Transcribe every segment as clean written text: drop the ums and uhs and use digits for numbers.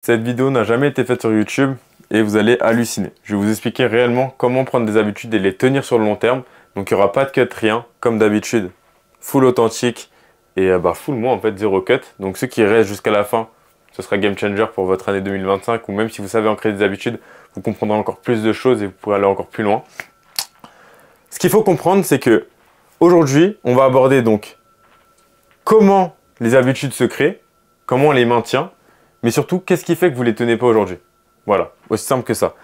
Cette vidéo n'a jamais été faite sur YouTube et vous allez halluciner. Je vais vous expliquer réellement comment prendre des habitudes et les tenir sur le long terme. Donc il n'y aura pas de cut, rien, comme d'habitude. Full authentique et full moi en fait, zéro cut. Donc ceux qui restent jusqu'à la fin, ce sera game changer pour votre année 2025. Ou même si vous savez ancrer des habitudes, vous comprendrez encore plus de choses et vous pourrez aller encore plus loin. Ce qu'il faut comprendre, c'est que aujourd'hui, on va aborder donc comment les habitudes se créent, comment on les maintient, mais surtout, qu'est-ce qui fait que vous ne les tenez pas aujourd'hui? Voilà, aussi simple que ça.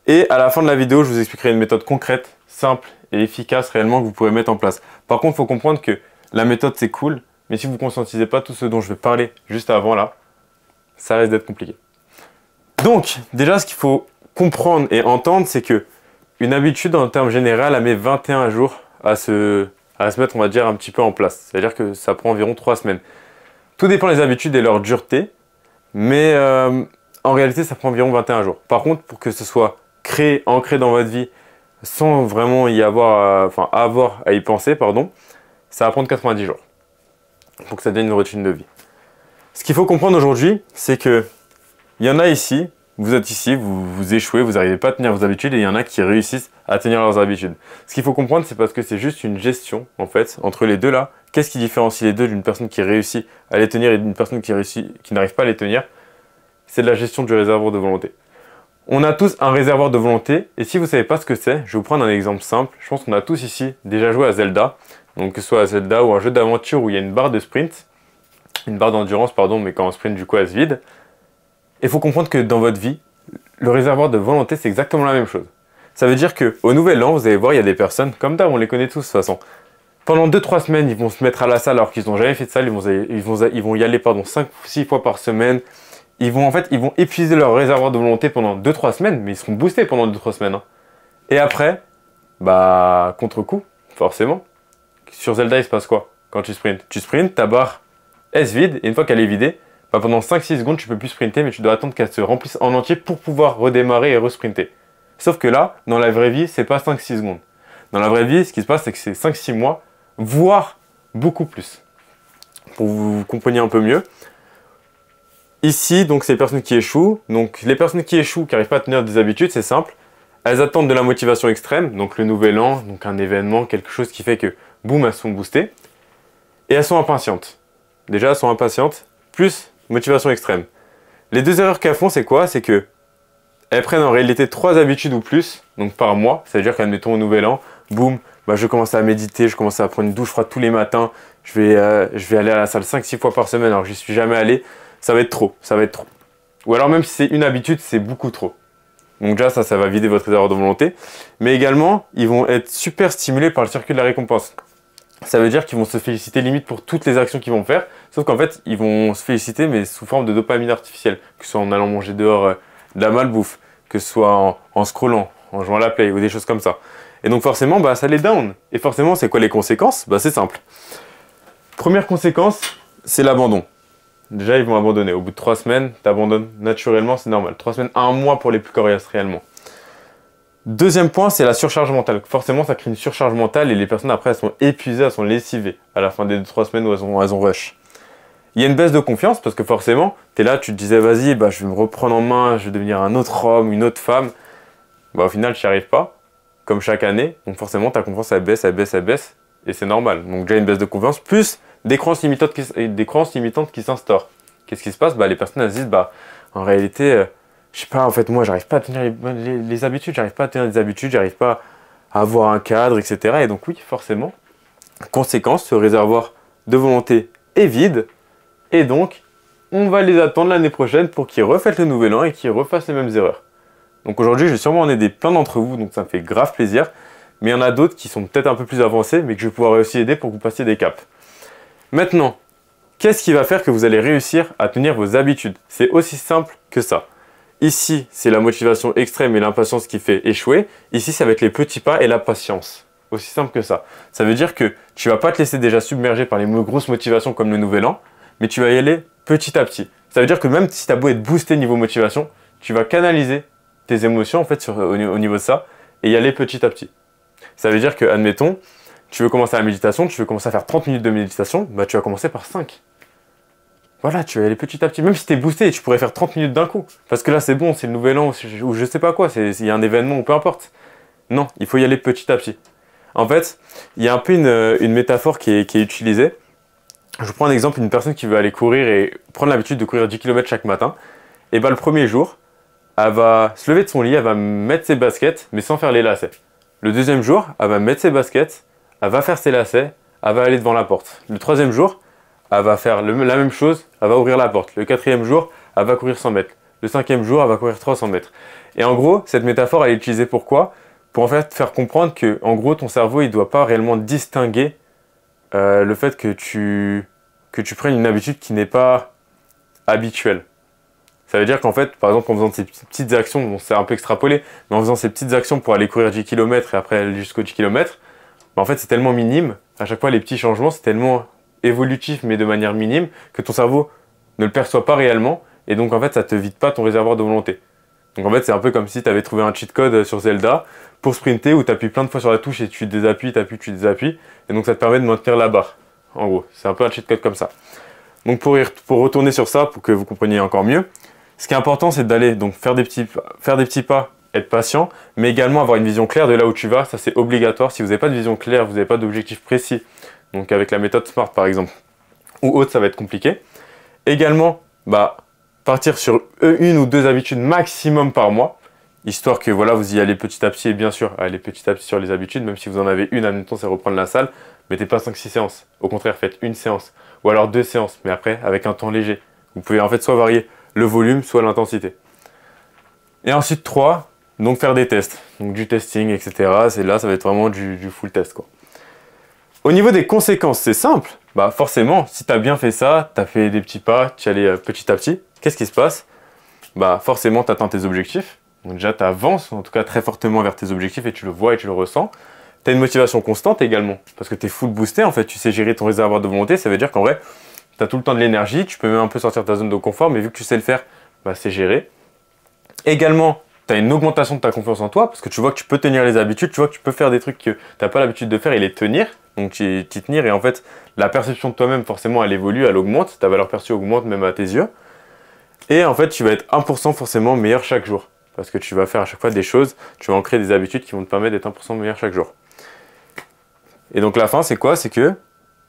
Et à la fin de la vidéo, je vous expliquerai une méthode concrète, simple et efficace réellement que vous pourrez mettre en place. Par contre, il faut comprendre que la méthode, c'est cool, mais si vous ne conscientisez pas tout ce dont je vais parler juste avant là, ça risque d'être compliqué. Donc, déjà, ce qu'il faut comprendre et entendre, c'est que une habitude, en termes généraux, elle met 21 jours à se mettre, on va dire, un petit peu en place. C'est-à-dire que ça prend environ 3 semaines. Tout dépend des habitudes et leur dureté. Mais en réalité, ça prend environ 21 jours. Par contre, pour que ce soit créé, ancré dans votre vie, sans vraiment y avoir, avoir à y penser, pardon, ça va prendre 90 jours pour que ça devienne une routine de vie. Ce qu'il faut comprendre aujourd'hui, c'est que il y en a ici, vous êtes ici, vous échouez, vous n'arrivez pas à tenir vos habitudes et il y en a qui réussissent à tenir leurs habitudes. Ce qu'il faut comprendre, c'est parce que c'est juste une gestion, en fait, entre les deux là. Qu'est-ce qui différencie les deux d'une personne qui réussit à les tenir et d'une personne qui n'arrive pas à les tenir? C'est de la gestion du réservoir de volonté. On a tous un réservoir de volonté et si vous ne savez pas ce que c'est, je vais vous prendre un exemple simple. Je pense qu'on a tous ici déjà joué à Zelda, donc que ce soit à Zelda ou un jeu d'aventure où il y a une barre de sprint, une barre d'endurance, pardon, mais quand on sprint, du coup, elle se vide. Il faut comprendre que dans votre vie, le réservoir de volonté, c'est exactement la même chose. Ça veut dire qu'au nouvel an, vous allez voir, il y a des personnes, comme d'hab, on les connaît tous de toute façon. Pendant 2-3 semaines, ils vont se mettre à la salle alors qu'ils n'ont jamais fait de salle, ils vont y aller 5-6 fois par semaine. Ils vont épuiser leur réservoir de volonté pendant 2-3 semaines, mais ils seront boostés pendant 2-3 semaines. Hein. Et après, contre-coup, forcément. Sur Zelda, il se passe quoi quand tu sprints? Tu sprints, ta barre, elle se vide, et une fois qu'elle est vidée, pendant 5-6 secondes, tu peux plus sprinter, mais tu dois attendre qu'elle se remplisse en entier pour pouvoir redémarrer et resprinter. Sauf que là, dans la vraie vie, c'est pas 5-6 secondes. Dans la vraie vie, ce qui se passe, c'est que c'est 5-6 mois, voire beaucoup plus. Pour que vous compreniez un peu mieux. Ici, donc, c'est les personnes qui échouent. Donc, les personnes qui échouent, qui n'arrivent pas à tenir des habitudes, c'est simple. Elles attendent de la motivation extrême, donc le nouvel an, donc un événement, quelque chose qui fait que, boum, elles sont boostées. Et elles sont impatientes. Déjà, elles sont impatientes, plus motivation extrême. Les deux erreurs qu'elles font, c'est quoi? C'est que elles prennent en réalité 3 habitudes ou plus, donc par mois. C'est-à-dire qu'admettons au nouvel an, boum, je commence à méditer, je commence à prendre une douche froide tous les matins, je vais aller à la salle 5-6 fois par semaine alors que j'y suis jamais allé. Ça va être trop, ça va être trop. Ou alors même si c'est une habitude, c'est beaucoup trop. Donc déjà ça va vider votre réservoir de volonté. Mais également, ils vont être super stimulés par le circuit de la récompense. Ça veut dire qu'ils vont se féliciter limite pour toutes les actions qu'ils vont faire. Sauf qu'en fait, ils vont se féliciter mais sous forme de dopamine artificielle. Que ce soit en allant manger dehors de la malbouffe, que ce soit en scrollant, en jouant à la play ou des choses comme ça. Et donc forcément, ça les down. Et forcément, c'est quoi les conséquences? C'est simple. Première conséquence, c'est l'abandon. Déjà, ils vont abandonner. Au bout de 3 semaines, tu abandonnes naturellement, c'est normal. 3 semaines, 1 mois pour les plus coriaces réellement. Deuxième point, c'est la surcharge mentale. Forcément, ça crée une surcharge mentale et les personnes après, elles sont épuisées, elles sont lessivées à la fin des 2-3 semaines où elles ont rush. Il y a une baisse de confiance parce que forcément, tu es là, tu te disais, vas-y, je vais me reprendre en main, je vais devenir un autre homme, une autre femme. Au final, tu n'y arrives pas, comme chaque année. Donc forcément, ta confiance, elle baisse, elle baisse, elle baisse. Et c'est normal. Donc déjà, une baisse de confiance, plus des croyances limitantes qui s'instaurent. Qu'est-ce qui se passe? Les personnes, elles se disent, en réalité, je sais pas, en fait, moi, j'arrive pas à tenir les habitudes, j'arrive pas à tenir des habitudes, j'arrive pas à avoir un cadre, etc. Et donc oui, forcément, conséquence, ce réservoir de volonté est vide. Et donc, on va les attendre l'année prochaine pour qu'ils refassent le nouvel an et qu'ils refassent les mêmes erreurs. Donc aujourd'hui, je vais sûrement en aider plein d'entre vous, donc ça me fait grave plaisir. Mais il y en a d'autres qui sont peut-être un peu plus avancés, mais que je vais pouvoir aussi aider pour que vous passiez des caps. Maintenant, qu'est-ce qui va faire que vous allez réussir à tenir vos habitudes? C'est aussi simple que ça. Ici, c'est la motivation extrême et l'impatience qui fait échouer. Ici, ça va être les petits pas et la patience. Aussi simple que ça. Ça veut dire que tu ne vas pas te laisser déjà submerger par les grosses motivations comme le nouvel an, mais tu vas y aller petit à petit. Ça veut dire que même si tu as beau être boosté niveau motivation, tu vas canaliser tes émotions en fait au niveau de ça et y aller petit à petit. Ça veut dire que, admettons, tu veux commencer la méditation, tu veux commencer à faire 30 minutes de méditation, tu vas commencer par 5. voilà, tu vas y aller petit à petit. Même si tu es boosté, tu pourrais faire 30 minutes d'un coup. Parce que là, c'est bon, c'est le nouvel an ou je sais pas quoi, il y a un événement ou peu importe. Non, il faut y aller petit à petit. En fait, il y a un peu une métaphore qui est utilisée. Je vous prends un exemple, une personne qui veut aller courir et prendre l'habitude de courir 10 km chaque matin. Et bah, le premier jour, elle va se lever de son lit, elle va mettre ses baskets, mais sans faire les lacets. Le deuxième jour, elle va mettre ses baskets, elle va faire ses lacets, elle va aller devant la porte. Le troisième jour, elle va faire la même chose, elle va ouvrir la porte. Le quatrième jour, elle va courir 100 mètres. Le cinquième jour, elle va courir 300 mètres. Et en gros, cette métaphore, elle est utilisée pourquoi? Pour en fait faire comprendre que, en gros, ton cerveau, il ne doit pas réellement distinguer le fait que tu prennes une habitude qui n'est pas habituelle. Ça veut dire qu'en fait, par exemple, en faisant ces petites actions, bon, c'est un peu extrapolé, mais en faisant ces petites actions pour aller courir 10 km et après aller jusqu'au 10 km, bah, en fait, c'est tellement minime. À chaque fois, les petits changements, c'est tellement évolutif, mais de manière minime, que ton cerveau ne le perçoit pas réellement. Et donc, en fait, ça ne te vide pas ton réservoir de volonté. Donc, en fait, c'est un peu comme si tu avais trouvé un cheat code sur Zelda pour sprinter où tu appuies plein de fois sur la touche et tu désappuies, tu appuies, tu désappuies. Et donc, ça te permet de maintenir la barre. En gros, c'est un peu un cheat code comme ça. Donc, pour retourner sur ça, pour que vous compreniez encore mieux, ce qui est important, c'est d'aller donc faire des petits pas, être patient, mais également avoir une vision claire de là où tu vas. Ça, c'est obligatoire. Si vous n'avez pas de vision claire, vous n'avez pas d'objectif précis, donc avec la méthode SMART par exemple, ou autre, ça va être compliqué. Également, bah, partir sur une ou deux habitudes maximum par mois, histoire que voilà, vous y allez petit à petit, et bien sûr, allez petit à petit sur les habitudes, même si vous en avez une, admettons, c'est reprendre la salle, mettez pas 5-6 séances. Au contraire, faites une séance, ou alors 2 séances, mais après, avec un temps léger. Vous pouvez en fait soit varier le volume, soit l'intensité. Et ensuite 3, donc faire des tests, donc du testing, etc. C'est là, ça va être vraiment du full test, quoi. Au niveau des conséquences, c'est simple. Bah forcément, si tu as bien fait ça, tu as fait des petits pas, tu y allais petit à petit, qu'est-ce qui se passe? Bah forcément, tu atteins tes objectifs. Donc déjà, tu avances, en tout cas très fortement vers tes objectifs et tu le vois et tu le ressens. Tu as une motivation constante également, parce que tu es full boosté, en fait, tu sais gérer ton réservoir de volonté, ça veut dire qu'en vrai, tu as tout le temps de l'énergie, tu peux même un peu sortir de ta zone de confort, mais vu que tu sais le faire, bah, c'est géré. Également, tu as une augmentation de ta confiance en toi, parce que tu vois que tu peux tenir les habitudes, tu vois que tu peux faire des trucs que tu n'as pas l'habitude de faire et les tenir, donc t'y tenir, et en fait, la perception de toi-même, forcément, elle évolue, elle augmente, ta valeur perçue augmente même à tes yeux. Et en fait, tu vas être 1% forcément meilleur chaque jour, parce que tu vas faire à chaque fois des choses, tu vas ancrer des habitudes qui vont te permettre d'être 1% meilleur chaque jour. Et donc la fin, c'est quoi? C'est que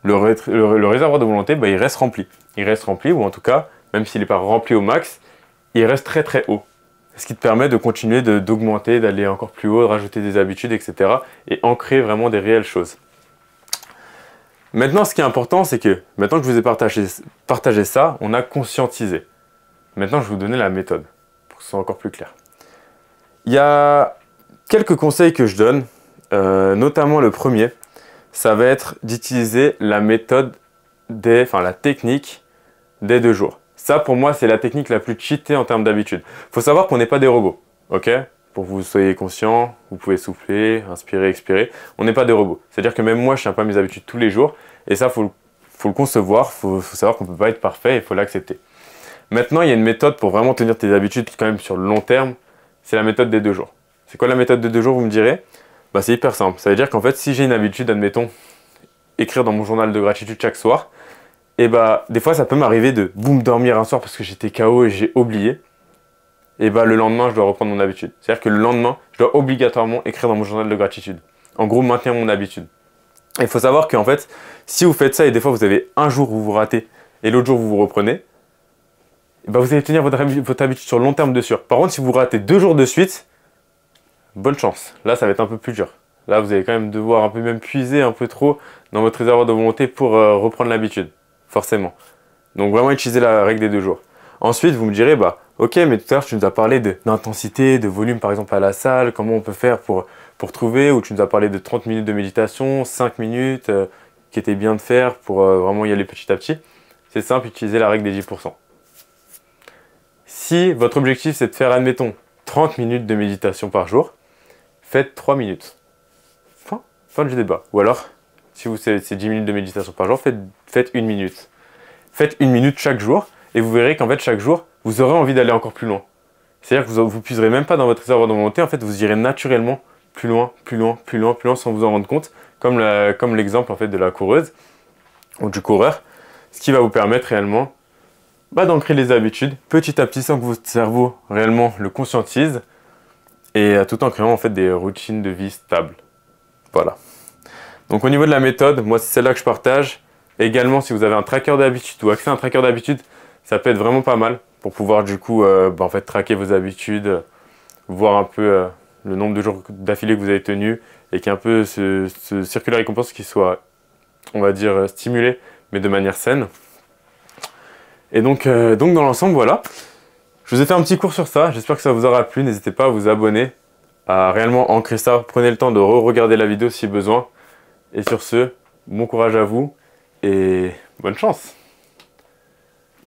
le réservoir de volonté, bah, il reste rempli. Il reste rempli, ou en tout cas, même s'il n'est pas rempli au max, il reste très très haut. Ce qui te permet de continuer d'augmenter, d'aller encore plus haut, de rajouter des habitudes, etc. Et ancrer vraiment des réelles choses. Maintenant, ce qui est important, c'est que maintenant que je vous ai partagé ça, on a conscientisé. Maintenant, je vais vous donner la méthode, pour que ce soit encore plus clair. Il y a quelques conseils que je donne, notamment le premier, ça va être d'utiliser la méthode la technique des 2 jours. Ça, pour moi, c'est la technique la plus cheatée en termes d'habitude. Il faut savoir qu'on n'est pas des robots, ok? Pour que vous soyez conscient, vous pouvez souffler, inspirer, expirer. On n'est pas des robots. C'est-à-dire que même moi, je ne tiens pas mes habitudes tous les jours. Et ça, faut le concevoir, faut savoir qu'on ne peut pas être parfait et il faut l'accepter. Maintenant, il y a une méthode pour vraiment tenir tes habitudes quand même sur le long terme. C'est la méthode des 2 jours. C'est quoi la méthode des 2 jours, vous me direz? Bah, c'est hyper simple. Ça veut dire qu'en fait, si j'ai une habitude, admettons, écrire dans mon journal de gratitude chaque soir, et bah, des fois, ça peut m'arriver de boum dormir un soir parce que j'étais KO et j'ai oublié. Et bah, le lendemain, je dois reprendre mon habitude. C'est-à-dire que le lendemain, je dois obligatoirement écrire dans mon journal de gratitude. En gros, maintenir mon habitude. Il faut savoir qu'en fait, si vous faites ça et des fois, vous avez un jour où vous ratez et l'autre jour, vous vous reprenez, et bah, vous allez tenir votre habitude sur le long terme de sûr. Par contre, si vous ratez 2 jours de suite, bonne chance. Là, ça va être un peu plus dur. Là, vous allez quand même devoir un peu même puiser un peu trop dans votre réservoir de volonté pour reprendre l'habitude. Forcément. Donc vraiment utiliser la règle des 2 jours. Ensuite, vous me direz, bah ok, mais tout à l'heure tu nous as parlé d'intensité, de volume par exemple à la salle, comment on peut faire pour trouver, ou tu nous as parlé de 30 minutes de méditation, 5 minutes, qui était bien de faire pour vraiment y aller petit à petit. C'est simple, utilisez la règle des 10%. Si votre objectif c'est de faire, admettons, 30 minutes de méditation par jour, faites 3 minutes. Fin du débat. Ou alors, si vous c'est 10 minutes de méditation par jour, faites 1 minute. Faites 1 minute chaque jour et vous verrez qu'en fait chaque jour, vous aurez envie d'aller encore plus loin. C'est-à-dire que vous ne puiserez même pas dans votre réservoir de volonté, en fait vous irez naturellement plus loin, plus loin, plus loin, plus loin sans vous en rendre compte, comme l'exemple en fait de la coureuse ou du coureur, ce qui va vous permettre réellement d'ancrer les habitudes petit à petit sans que votre cerveau réellement le conscientise et tout en créant en fait des routines de vie stables. Voilà. Donc au niveau de la méthode, moi c'est celle-là que je partage. Également, si vous avez un tracker d'habitude ou accès à un tracker d'habitude, ça peut être vraiment pas mal pour pouvoir du coup en fait traquer vos habitudes, voir un peu le nombre de jours d'affilée que vous avez tenu et qu'il y ait un peu ce circuit de récompense qui soit, on va dire, stimulé, mais de manière saine. Et donc dans l'ensemble, voilà. Je vous ai fait un petit cours sur ça, j'espère que ça vous aura plu. N'hésitez pas à vous abonner, à réellement ancrer ça. Prenez le temps de re-regarder la vidéo si besoin. Et sur ce, bon courage à vous et bonne chance!